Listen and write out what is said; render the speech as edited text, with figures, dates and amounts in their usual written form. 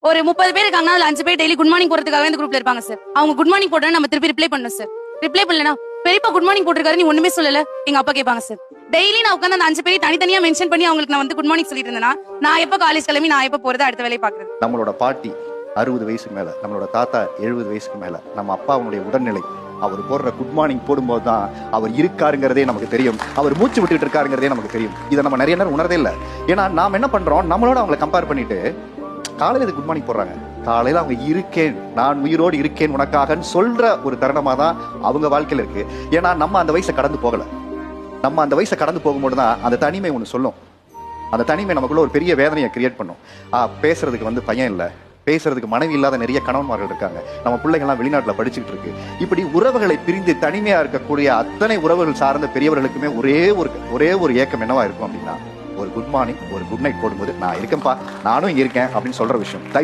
ஒரு 30 பேர் இருக்காங்கன்னா அதுல 5 பேர் டெய்லி குட் மார்னிங் போறதுக்காக இந்த குரூப்ல இருப்பாங்க சார். அவங்க குட் மார்னிங் போட்டா நம்ம திருப்பி ரிப்ளை பண்ணணும் சார். ரிப்ளை பண்ணலனா பெரியப்பா குட் மார்னிங் போட்டிருக்காரு நீ ஒண்ணுமே சொல்லல எங்க அப்பா கேட்பாங்க சார். டெய்லி நான் உட்காந்து அந்த 5 பேரை தனித்தனியா மென்ஷன் பண்ணி அவங்களுக்கு நான் வந்து குட் மார்னிங் சொல்லிட்டு இருந்தேன்னா நான் எப்ப காலேஜ் கிளம்பி நான் எப்ப போறது அடுத்த வேலையை பாக்குறது. நம்மளோட பாட்டி 60 வயசுக்கு மேல, நம்மளோட தாத்தா 70 வயசுக்கு மேல, நம்ம அப்பாவுடைய உடல்நிலை அவர் போடுற குட் மார்னிங் போடும்போது தான் அவர் இருக்காருங்கிறதே நமக்கு தெரியும், அவர் மூச்சு விட்டுட்டு இருக்காருங்கிறதே நமக்கு தெரியும். இதை நம்ம நிறைய நேரம் உணர்றதே இல்லை. ஏன்னா நாம் என்ன பண்றோம், நம்மளோட அவங்களை கம்பேர் பண்ணிட்டு காலையில இது குட் மார்னிங் போடுறாங்க, காலையில அவங்க இருக்கேன் நான் உயிரோடு இருக்கேன் உனக்காகன்னு சொல்ற ஒரு தருணமா தான் அவங்க வாழ்க்கையில இருக்கு. ஏன்னா நம்ம அந்த வயசை கடந்து போகல. நம்ம அந்த வயசை கடந்து போகும்போது தான் அந்த தனிமை ஒன்று சொல்லும். அந்த தனிமை நமக்குள்ள ஒரு பெரிய வேதனையை கிரியேட் பண்ணும். பேசுறதுக்கு வந்து பையன் இல்லை, பேசுறதுக்கு மனைவி இல்லாத நிறைய கணவன்மார்கள் இருக்காங்க, நம்ம பிள்ளைகள்லாம் வெளிநாட்டில் படிச்சுக்கிட்டு இருக்கு. இப்படி உறவுகளை பிரிந்து தனிமையா இருக்கக்கூடிய அத்தனை உறவுகள் சார்ந்த பெரியவர்களுக்குமே ஒரே ஒரு ஏக்கம் என்னவா இருக்கும் அப்படின்னா, ஒரு குட் மார்னிங் ஒரு குட் நைட் போடும்போது நான் இருக்கேன்ப்பா நானும் இருக்கேன் அப்படின்னு சொல்ற விஷயம்.